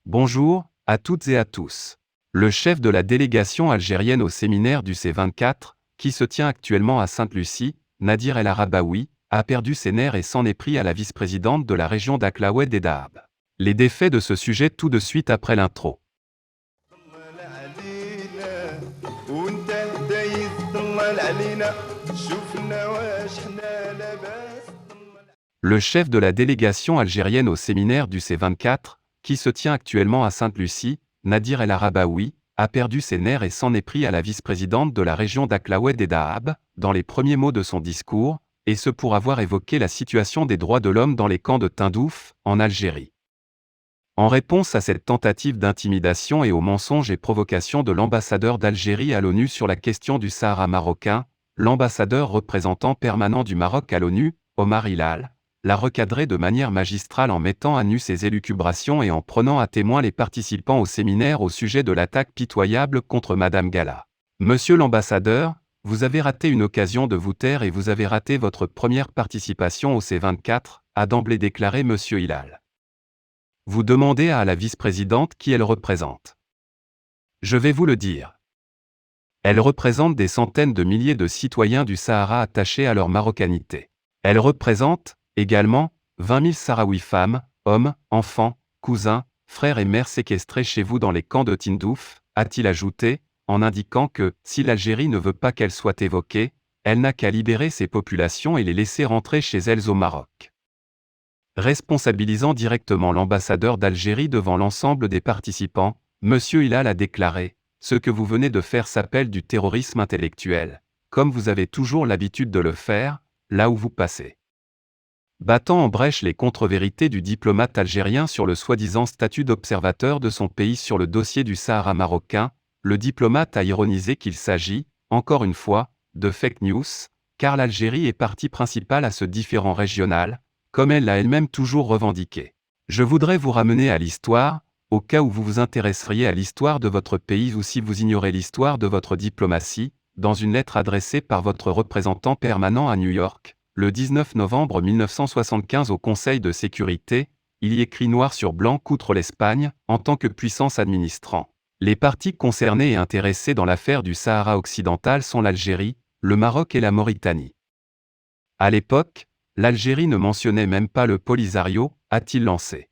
Bonjour à toutes et à tous. Le chef de la délégation algérienne au séminaire du C24, qui se tient actuellement à Sainte-Lucie, Nadir El Arabaoui, a perdu ses nerfs et s'en est pris à la vice-présidente de la région d'Aklaoued et Dahab. Les défaits de ce sujet tout de suite après l'intro. Le chef de la délégation algérienne au séminaire du C24, qui se tient actuellement à Sainte-Lucie, Nadir El Arabaoui, a perdu ses nerfs et s'en est pris à la vice-présidente de la région d'Aklaoued et Dahab, dans les premiers mots de son discours, et ce pour avoir évoqué la situation des droits de l'homme dans les camps de Tindouf, en Algérie. En réponse à cette tentative d'intimidation et aux mensonges et provocations de l'ambassadeur d'Algérie à l'ONU sur la question du Sahara marocain, l'ambassadeur représentant permanent du Maroc à l'ONU, Omar Hilal, l'a recadré de manière magistrale en mettant à nu ses élucubrations et en prenant à témoin les participants au séminaire au sujet de l'attaque pitoyable contre Madame Gala. Monsieur l'ambassadeur, vous avez raté une occasion de vous taire et vous avez raté votre première participation au C24, a d'emblée déclaré Monsieur Hilal. Vous demandez à la vice-présidente qui elle représente. Je vais vous le dire. Elle représente des centaines de milliers de citoyens du Sahara attachés à leur marocanité. Elle représente, également, 20 000 Sahraouis femmes, hommes, enfants, cousins, frères et mères séquestrés chez vous dans les camps de Tindouf, a-t-il ajouté, en indiquant que, si l'Algérie ne veut pas qu'elle soit évoquée, elle n'a qu'à libérer ces populations et les laisser rentrer chez elles au Maroc. Responsabilisant directement l'ambassadeur d'Algérie devant l'ensemble des participants, M. Hilal a déclaré « Ce que vous venez de faire s'appelle du terrorisme intellectuel, comme vous avez toujours l'habitude de le faire, là où vous passez. » Battant en brèche les contre-vérités du diplomate algérien sur le soi-disant statut d'observateur de son pays sur le dossier du Sahara marocain, le diplomate a ironisé qu'il s'agit, encore une fois, de fake news, car l'Algérie est partie principale à ce différend régional, comme elle l'a elle-même toujours revendiqué. Je voudrais vous ramener à l'histoire, au cas où vous vous intéresseriez à l'histoire de votre pays ou si vous ignorez l'histoire de votre diplomatie, dans une lettre adressée par votre représentant permanent à New York, le 19 novembre 1975 au Conseil de sécurité, il y écrit noir sur blanc qu'outre l'Espagne, en tant que puissance administrant, les parties concernées et intéressées dans l'affaire du Sahara occidental sont l'Algérie, le Maroc et la Mauritanie. À l'époque, l'Algérie ne mentionnait même pas le Polisario, a-t-il lancé.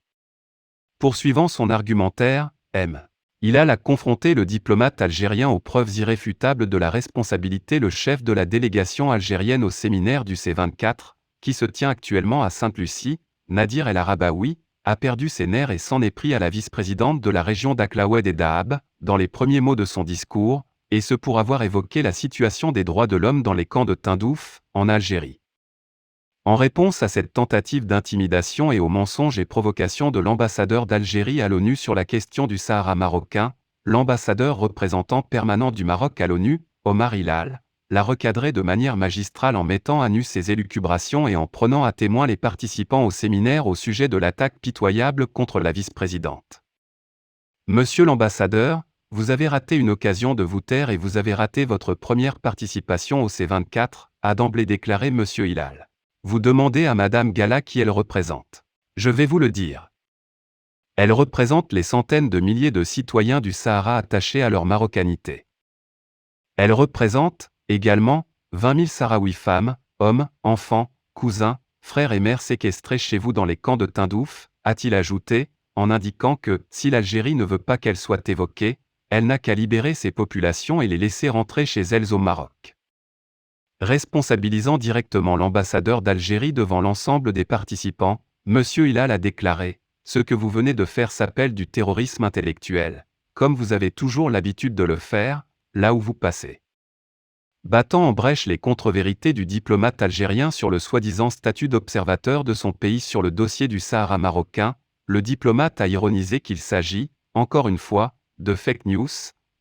Poursuivant son argumentaire, M. Hilal a confronté le diplomate algérien aux preuves irréfutables de la responsabilité. Le chef de la délégation algérienne au séminaire du C24, qui se tient actuellement à Sainte-Lucie, Nadir El Arabaoui, a perdu ses nerfs et s'en est pris à la vice-présidente de la région d'Aklaoued et Dahab, dans les premiers mots de son discours, et ce pour avoir évoqué la situation des droits de l'homme dans les camps de Tindouf, en Algérie. En réponse à cette tentative d'intimidation et aux mensonges et provocations de l'ambassadeur d'Algérie à l'ONU sur la question du Sahara marocain, l'ambassadeur représentant permanent du Maroc à l'ONU, Omar Hilal, l'a recadré de manière magistrale en mettant à nu ses élucubrations et en prenant à témoin les participants au séminaire au sujet de l'attaque pitoyable contre la vice-présidente. Monsieur l'ambassadeur, vous avez raté une occasion de vous taire et vous avez raté votre première participation au C24, a d'emblée déclaré Monsieur Hilal. Vous demandez à Madame Gala qui elle représente. Je vais vous le dire. Elle représente les centaines de milliers de citoyens du Sahara attachés à leur marocanité. Elle représente, également, 20 000 Sahraouis femmes, hommes, enfants, cousins, frères et mères séquestrés chez vous dans les camps de Tindouf, a-t-il ajouté, en indiquant que, si l'Algérie ne veut pas qu'elle soit évoquée, elle n'a qu'à libérer ces populations et les laisser rentrer chez elles au Maroc. Responsabilisant directement l'ambassadeur d'Algérie devant l'ensemble des participants, M. Hilal a déclaré « Ce que vous venez de faire s'appelle du terrorisme intellectuel, comme vous avez toujours l'habitude de le faire, là où vous passez. » Battant en brèche les contre-vérités du diplomate algérien sur le soi-disant statut d'observateur de son pays sur le dossier du Sahara marocain, le diplomate a ironisé qu'il s'agit, encore une fois, de fake news,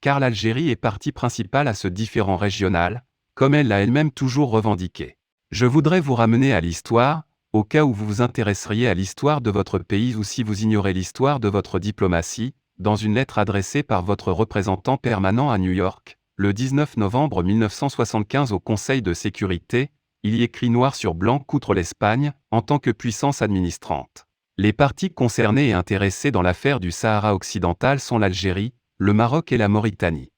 car l'Algérie est partie principale à ce différend régional, comme elle l'a elle-même toujours revendiqué. Je voudrais vous ramener à l'histoire, au cas où vous vous intéresseriez à l'histoire de votre pays ou si vous ignorez l'histoire de votre diplomatie, dans une lettre adressée par votre représentant permanent à New York, le 19 novembre 1975 au Conseil de sécurité, il y écrit noir sur blanc qu'outre l'Espagne, en tant que puissance administrante, Les parties concernées et intéressées dans l'affaire du Sahara occidental sont l'Algérie, le Maroc et la Mauritanie.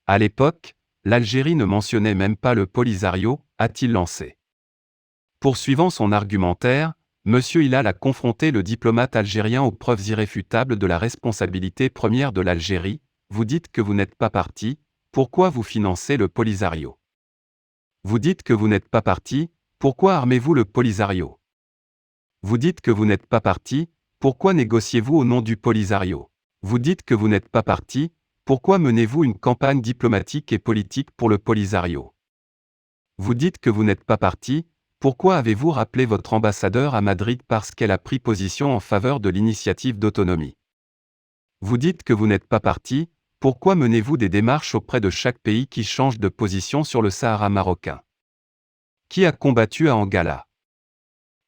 À l'époque, l'Algérie ne mentionnait même pas le Polisario, a-t-il lancé. Poursuivant son argumentaire, M. Hilal a confronté le diplomate algérien aux preuves irréfutables de la responsabilité première de l'Algérie. Vous dites que vous n'êtes pas parti, pourquoi vous financez le Polisario? Vous dites que vous n'êtes pas parti, pourquoi armez-vous le Polisario? Vous dites que vous n'êtes pas parti, pourquoi négociez-vous au nom du Polisario? Vous dites que vous n'êtes pas parti, pourquoi menez-vous une campagne diplomatique et politique pour le Polisario? Vous dites que vous n'êtes pas parti, pourquoi avez-vous rappelé votre ambassadeur à Madrid parce qu'elle a pris position en faveur de l'initiative d'autonomie? Vous dites que vous n'êtes pas parti, pourquoi menez-vous des démarches auprès de chaque pays qui change de position sur le Sahara marocain? Qui a combattu à Angala?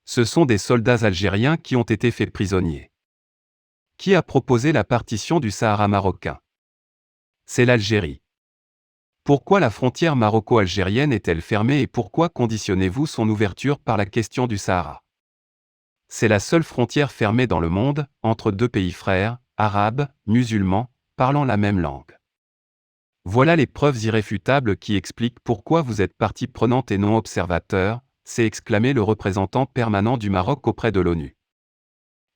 Ce sont des soldats algériens qui ont été faits prisonniers. Qui a proposé la partition du Sahara marocain? C'est l'Algérie. Pourquoi la frontière maroco-algérienne est-elle fermée et pourquoi conditionnez-vous son ouverture par la question du Sahara? C'est la seule frontière fermée dans le monde, entre deux pays frères, arabes, musulmans, parlant la même langue. Voilà les preuves irréfutables qui expliquent pourquoi vous êtes partie prenante et non observateur, s'est exclamé le représentant permanent du Maroc auprès de l'ONU.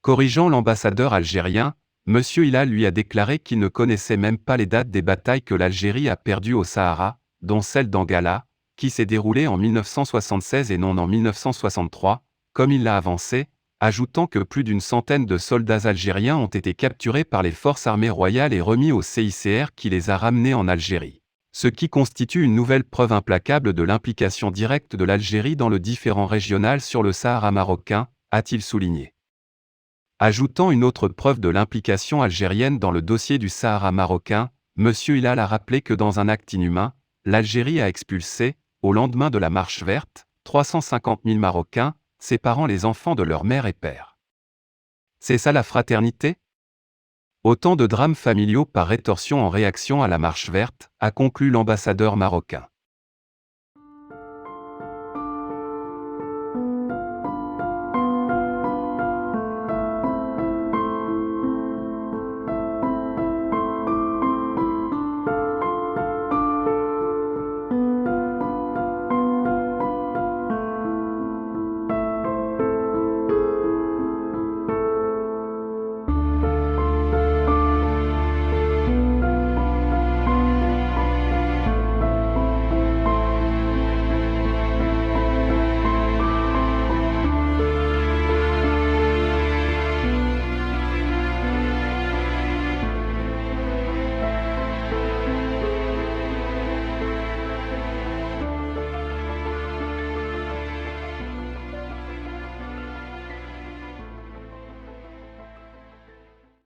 Corrigeant l'ambassadeur algérien, M. Hilal lui a déclaré qu'il ne connaissait même pas les dates des batailles que l'Algérie a perdues au Sahara, dont celle d'Angala, qui s'est déroulée en 1976 et non en 1963, comme il l'a avancé, ajoutant que plus d'une centaine de soldats algériens ont été capturés par les forces armées royales et remis au CICR qui les a ramenés en Algérie. Ce qui constitue une nouvelle preuve implacable de l'implication directe de l'Algérie dans le différend régional sur le Sahara marocain, a-t-il souligné. Ajoutant une autre preuve de l'implication algérienne dans le dossier du Sahara marocain, M. Hilal a rappelé que dans un acte inhumain, l'Algérie a expulsé, au lendemain de la Marche verte, 350 000 Marocains, séparant les enfants de leur mère et père. C'est ça la fraternité? Autant de drames familiaux par rétorsion en réaction à la Marche verte, a conclu l'ambassadeur marocain.